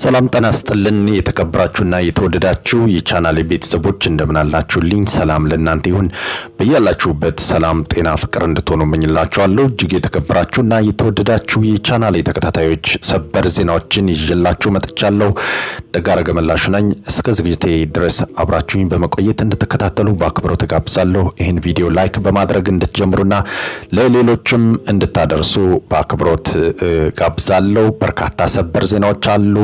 ሰላም ጤና ይስጥልን የተከበራችሁና የተወደዳችሁ የቻናሌ ቤተሰቦች እንደምን አላችሁልኝ? ሰላም ለእናንተ ይሁን። በያላችሁበት ሰላም ጤና ፍቅር እንድትሆኑ እመኝላችኋለሁ። እጅግ የተከበራችሁና የተወደዳችሁ የቻናሌ ተከታታዮች ሰበር ዜናዎችን ይዤላችሁ መጥቻለሁ። ደጋረገ መላሹ ነኝ። እስከ ዝግጅቴ ድረስ አብራችሁኝ በመቆየት እንድትከታተሉ በአክብሮት ተጋብዛለሁ። ይህን ቪዲዮ ላይክ በማድረግ እንድትጀምሩና ለሌሎችም እንድታደርሱ በአክብሮት ጋብዛለሁ። በርካታ ሰበር ዜናዎች አሉ።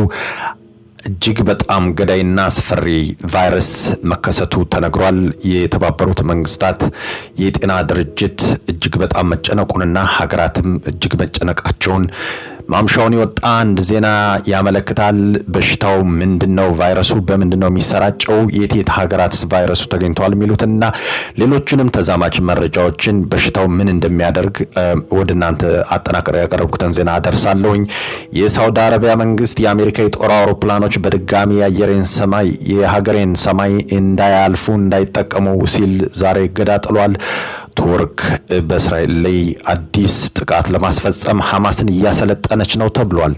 እጅግ በጣም ገዳይና አስፈሪ ቫይረስ መከሰቱ ተነግሯል። የተባበሩት መንግስታት የጤና ድርጅት እጅግ በጣም መጨነቁንና ሀገራትም እጅግ መጨነቃቸውን ማምሻውን የወጣ አንድ ዜና ያመለክታል። በሽታው ምንድነው? ቫይረሱ በምንድነው የሚሰራጨው? የት ሀገራትስ ቫይረሱ ተገኝቷል? የሚሉትና ሌሎችንም ተዛማች መረጃዎችን በሽታው ምን እንደሚያደርግ ወደ እናንተ አጠናቅሬ ያቀረብኩትን ዜና አደርሳለሁኝ። የሳውዲ አረቢያ መንግስት የአሜሪካ የጦር አውሮፕላኖች በድጋሚ የሀገሬን ሰማይ እንዳያልፉ እንዳይጠቀሙ ሲል ዛሬ እገዳ ጥሏል። ቱርክ በእስራኤል ላይ አዲስ ጥቃት ለማስፈጸም ሐማስን እያሰለጠነች ነው ተብሏል።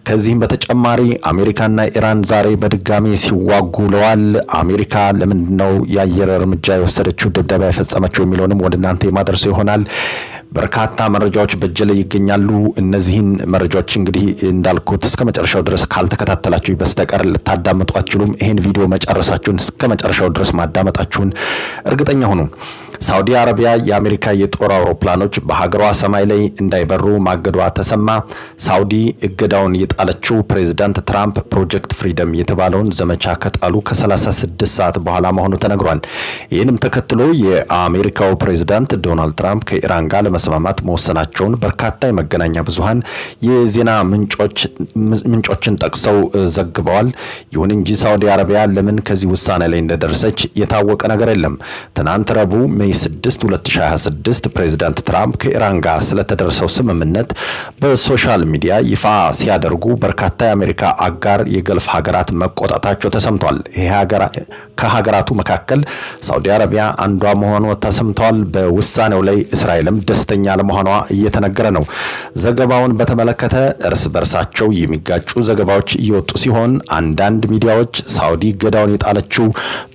ከዚህም በተጨማሪ አሜሪካና ኢራን ዛሬ በድጋሚ ሲዋጉ ውለዋል። አሜሪካ ለምንድነው የአየር እርምጃ የወሰደችው ድብደባ የፈጸመችው የሚለውንም ወደ እናንተ የማደርሰው ይሆናል። በርካታ መረጃዎች በእጅ ላይ ይገኛሉ። እነዚህን መረጃዎች እንግዲህ እንዳልኩት እስከ መጨረሻው ድረስ ካልተከታተላችሁ በስተቀር ልታዳምጡ አትችሉም። ይሄን ቪዲዮ መጨረሳችሁን እስከ መጨረሻው ድረስ ማዳመጣችሁን እርግጠኛ ሁኑ። ሳውዲ አረቢያ የአሜሪካ የጦር አውሮፕላኖች በሀገሯ ሰማይ ላይ እንዳይበሩ ማገዷ ተሰማ። ሳውዲ እገዳውን የጣለችው ፕሬዝዳንት ትራምፕ ፕሮጀክት ፍሪደም የተባለውን ዘመቻ ከጣሉ ከ36 ሰዓት በኋላ መሆኑ ተነግሯል። ይህንም ተከትሎ የአሜሪካው ፕሬዝዳንት ዶናልድ ትራምፕ ከኢራን ጋር ለመስማማት መወሰናቸውን በርካታ የመገናኛ ብዙሃን የዜና ምንጮችን ጠቅሰው ዘግበዋል። ይሁን እንጂ ሳውዲ አረቢያ ለምን ከዚህ ውሳኔ ላይ እንደደረሰች የታወቀ ነገር የለም። ትናንት ረቡዕ ሜይ 6 2026 ፕሬዝዳንት ትራምፕ ከኢራን ጋር ስለተደረሰው ስምምነት በሶሻል ሚዲያ ይፋ ሲያደርጉ በርካታ የአሜሪካ አጋር የገልፍ ሀገራት መቆጣታቸው ተሰምቷል። ከሀገራቱ መካከል ሳውዲ አረቢያ አንዷ መሆኗ ተሰምቷል። በውሳኔው ላይ እስራኤልም ደስተኛ ለመሆኗ እየተነገረ ነው። ዘገባውን በተመለከተ እርስ በርሳቸው የሚጋጩ ዘገባዎች እየወጡ ሲሆን አንዳንድ ሚዲያዎች ሳውዲ እገዳውን የጣለችው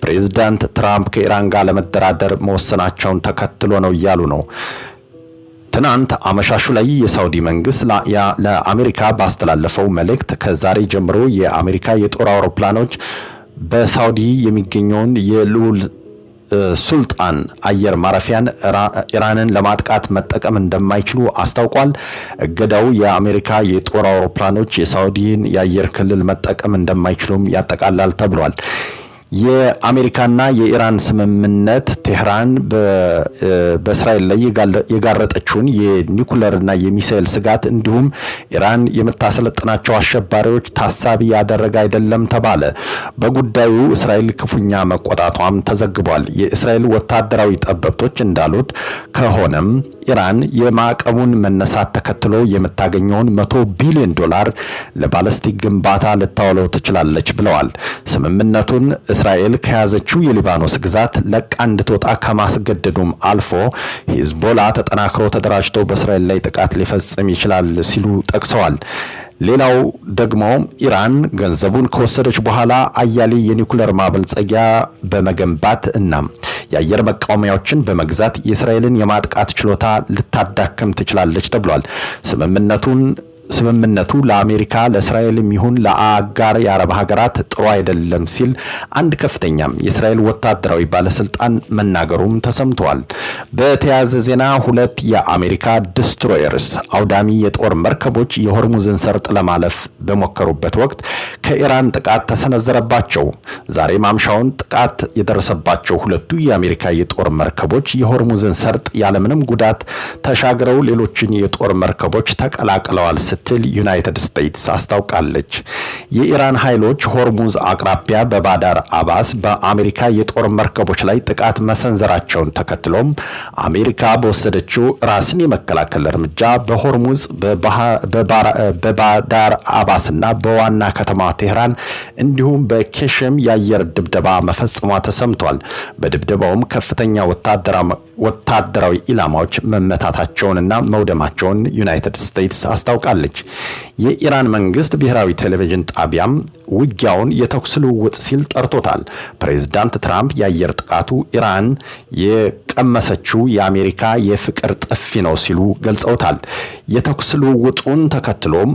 ፕሬዝዳንት ትራምፕ ከኢራን ጋር ለመደራደር መወሰናቸውን ተከትሎ ነው እያሉ ነው። ትናንት አመሻሹ ላይ የሳውዲ መንግስት ለአሜሪካ ባስተላለፈው መልእክት ከዛሬ ጀምሮ የአሜሪካ የጦር አውሮፕላኖች በሳውዲ የሚገኘውን የልዑል ሱልጣን አየር ማረፊያን ኢራንን ለማጥቃት መጠቀም እንደማይችሉ አስታውቋል። እገዳው የአሜሪካ የጦር አውሮፕላኖች የሳውዲን የአየር ክልል መጠቀም እንደማይችሉም ያጠቃልላል ተብሏል። የአሜሪካና የኢራን ስምምነት ቴህራን በእስራኤል ላይ የጋረጠችውን የኒኩለርና የሚሳኤል ስጋት እንዲሁም ኢራን የምታሰለጥናቸው አሸባሪዎች ታሳቢ ያደረገ አይደለም ተባለ። በጉዳዩ እስራኤል ክፉኛ መቆጣቷም ተዘግቧል። የእስራኤል ወታደራዊ ጠበብቶች እንዳሉት ከሆነም ኢራን የማዕቀቡን መነሳት ተከትሎ የምታገኘውን $100 ቢሊዮን ለባለስቲክ ግንባታ ልታውለው ትችላለች ብለዋል። ስምምነቱን እስራኤል ከያዘችው የሊባኖስ ግዛት ለቃ እንድትወጣ ከማስገደዱም አልፎ ሂዝቦላ ተጠናክሮ ተደራጅቶ በእስራኤል ላይ ጥቃት ሊፈጽም ይችላል ሲሉ ጠቅሰዋል። ሌላው ደግሞ ኢራን ገንዘቡን ከወሰደች በኋላ አያሌ የኒኩለር ማበልጸጊያ በመገንባት እና የአየር መቃወሚያዎችን በመግዛት የእስራኤልን የማጥቃት ችሎታ ልታዳክም ትችላለች ተብሏል። ስምምነቱ ለአሜሪካ ለእስራኤልም ይሁን ለአጋር የአረብ ሀገራት ጥሩ አይደለም ሲል አንድ ከፍተኛም የእስራኤል ወታደራዊ ባለስልጣን መናገሩም ተሰምቷል። በተያያዘ ዜና 2 የአሜሪካ ዲስትሮየርስ አውዳሚ የጦር መርከቦች የሆርሙዝን ሰርጥ ለማለፍ በሞከሩበት ወቅት ከኢራን ጥቃት ተሰነዘረባቸው። ዛሬ ማምሻውን ጥቃት የደረሰባቸው 2 የአሜሪካ የጦር መርከቦች የሆርሙዝን ሰርጥ ያለምንም ጉዳት ተሻግረው ሌሎችን የጦር መርከቦች ተቀላቅለዋል ስትል ዩናይትድ ስቴትስ አስታውቃለች። የኢራን ኃይሎች ሆርሙዝ አቅራቢያ በባዳር አባስ በአሜሪካ የጦር መርከቦች ላይ ጥቃት መሰንዘራቸውን ተከትሎም አሜሪካ በወሰደችው ራስን የመከላከል እርምጃ በሆርሙዝ በባዳር አባስና በዋና ከተማ ቴህራን እንዲሁም በኬሽም የአየር ድብደባ መፈጸሟ ተሰምቷል። በድብደባውም ከፍተኛ ወታደራዊ ኢላማዎች መመታታቸውንና መውደማቸውን ዩናይትድ ስቴትስ አስታውቃለች። አስታውቃለች። የኢራን መንግስት ብሔራዊ ቴሌቪዥን ጣቢያም ውጊያውን የተኩስ ልውውጥ ሲል ጠርቶታል። ፕሬዝዳንት ትራምፕ የአየር ጥቃቱ ኢራን የቀመሰችው የአሜሪካ የፍቅር ጥፊ ነው ሲሉ ገልጸውታል። የተኩስ ልውውጡን ተከትሎም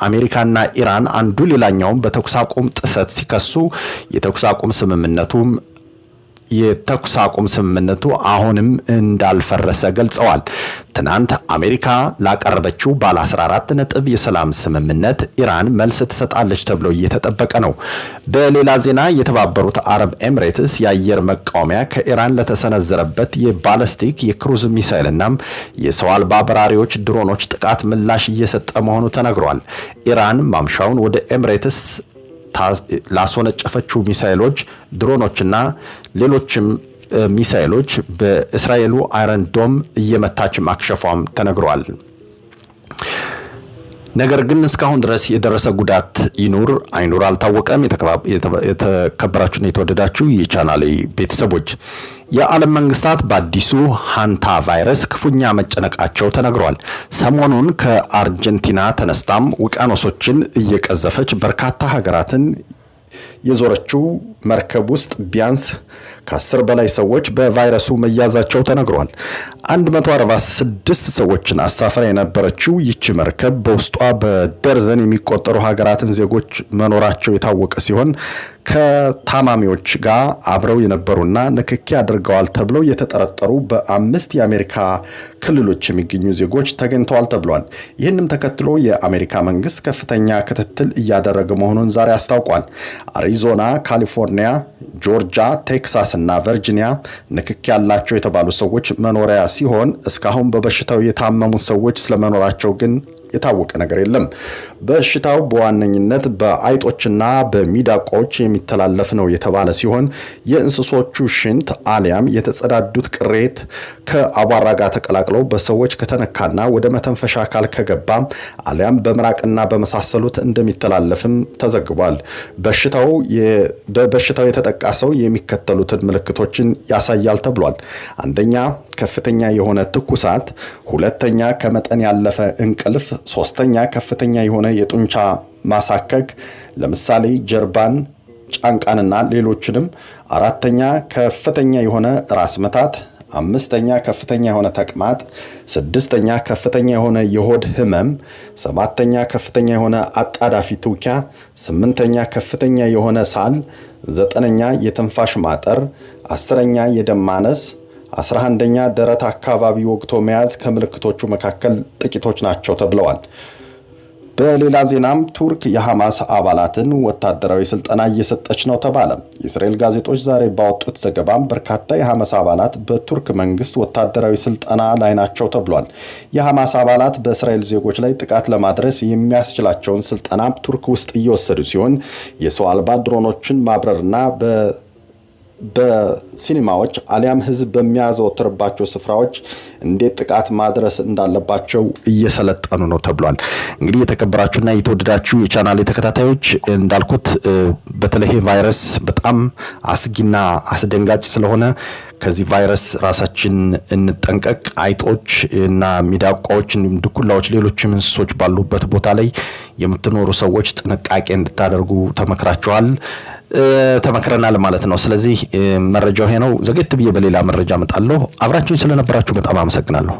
አሜሪካና ኢራን አንዱ ሌላኛውን በተኩስ አቁም ጥሰት ሲከሱ የተኩስ አቁም ስምምነቱ አሁንም እንዳልፈረሰ ገልጸዋል። ትናንት አሜሪካ ላቀረበችው ባለ 14 ነጥብ የሰላም ስምምነት ኢራን መልስ ትሰጣለች ተብሎ እየተጠበቀ ነው። በሌላ ዜና የተባበሩት አረብ ኤምሬትስ የአየር መቃወሚያ ከኢራን ለተሰነዘረበት የባለስቲክ የክሩዝ ሚሳይልና የሰው አልባ በራሪዎች ድሮኖች ጥቃት ምላሽ እየሰጠ መሆኑ ተነግሯል። ኢራን ማምሻውን ወደ ኤምሬትስ ላስወነጨፈችው ሚሳኤሎች፣ ድሮኖችና ሌሎችም ሚሳኤሎች በእስራኤሉ አይረን ዶም እየመታች ማክሸፏም ተነግሯል። ነገር ግን እስካሁን ድረስ የደረሰ ጉዳት ይኑር አይኑር አልታወቀም። የተከበራችሁና የተወደዳችሁ የቻናሌ ቤተሰቦች የዓለም መንግስታት በአዲሱ ሃንታ ቫይረስ ክፉኛ መጨነቃቸው ተነግሯል። ሰሞኑን ከአርጀንቲና ተነስታም ውቅያኖሶችን እየቀዘፈች በርካታ ሀገራትን የዞረችው መርከብ ውስጥ ቢያንስ ከ10 በላይ ሰዎች በቫይረሱ መያዛቸው ተነግሯል። 146 ሰዎችን አሳፍራ የነበረችው ይቺ መርከብ በውስጧ በደርዘን የሚቆጠሩ ሀገራትን ዜጎች መኖራቸው የታወቀ ሲሆን ከታማሚዎች ጋር አብረው የነበሩና ንክኪ አድርገዋል ተብለው የተጠረጠሩ በ5 የአሜሪካ ክልሎች የሚገኙ ዜጎች ተገኝተዋል ተብሏል። ይህንም ተከትሎ የአሜሪካ መንግስት ከፍተኛ ክትትል እያደረገ መሆኑን ዛሬ አስታውቋል። አሪዞና፣ ካሊፎርኒያ፣ ጆርጂያ፣ ቴክሳስ እና ቨርጂኒያ ንክኪ ያላቸው የተባሉ ሰዎች መኖሪያ ሲሆን እስካሁን በበሽታው የታመሙ ሰዎች ስለመኖራቸው ግን የታወቀ ነገር የለም። በሽታው በዋነኝነት በአይጦችና በሚዳቆች የሚተላለፍ ነው የተባለ ሲሆን የእንስሶቹ ሽንት አሊያም የተጸዳዱት ቅሬት ከአቧራ ጋር ተቀላቅለው በሰዎች ከተነካና ወደ መተንፈሻ አካል ከገባ አሊያም በምራቅና በመሳሰሉት እንደሚተላለፍም ተዘግቧል። በበሽታው የተጠቃ ሰው የሚከተሉትን ምልክቶችን ያሳያል ተብሏል። አንደኛ፣ ከፍተኛ የሆነ ትኩሳት፣ ሁለተኛ፣ ከመጠን ያለፈ እንቅልፍ፣ ሶስተኛ፣ ከፍተኛ የሆነ የጡንቻ ማሳከክ ለምሳሌ ጀርባን፣ ጫንቃንና ሌሎችንም፣ አራተኛ፣ ከፍተኛ የሆነ ራስ መታት፣ አምስተኛ፣ ከፍተኛ የሆነ ተቅማጥ፣ ስድስተኛ፣ ከፍተኛ የሆነ የሆድ ህመም፣ ሰባተኛ፣ ከፍተኛ የሆነ አጣዳፊ ትውኪያ፣ ስምንተኛ፣ ከፍተኛ የሆነ ሳል፣ ዘጠነኛ፣ የትንፋሽ ማጠር፣ አስረኛ፣ የደም ማነስ፣ 11ኛ ደረት አካባቢ ወግቶ መያዝ ከምልክቶቹ መካከል ጥቂቶች ናቸው ተብለዋል። በሌላ ዜናም ቱርክ የሐማስ አባላትን ወታደራዊ ስልጠና እየሰጠች ነው ተባለ። የእስራኤል ጋዜጦች ዛሬ ባወጡት ዘገባም በርካታ የሐማስ አባላት በቱርክ መንግስት ወታደራዊ ስልጠና ላይ ናቸው ተብሏል። የሐማስ አባላት በእስራኤል ዜጎች ላይ ጥቃት ለማድረስ የሚያስችላቸውን ስልጠና ቱርክ ውስጥ እየወሰዱ ሲሆን የሰው አልባ ድሮኖችን ማብረርና በሲኒማዎች አሊያም ህዝብ በሚያዘወትርባቸው ስፍራዎች እንዴት ጥቃት ማድረስ እንዳለባቸው እየሰለጠኑ ነው ተብሏል። እንግዲህ የተከበራችሁና የተወደዳችሁ የቻናሌ ተከታታዮች እንዳልኩት በተለይ ቫይረስ በጣም አስጊና አስደንጋጭ ስለሆነ ከዚህ ቫይረስ ራሳችን እንጠንቀቅ። አይጦች እና ሚዳቋዎች እንዲሁም ድኩላዎች፣ ሌሎችም እንስሶች ባሉበት ቦታ ላይ የምትኖሩ ሰዎች ጥንቃቄ እንድታደርጉ ተመክረናል ማለት ነው። ስለዚህ መረጃው ይሄ ነው። ዘገት ብዬ በሌላ መረጃ እመጣለሁ። አብራችሁኝ ስለነበራችሁ በጣም አመሰግናለሁ።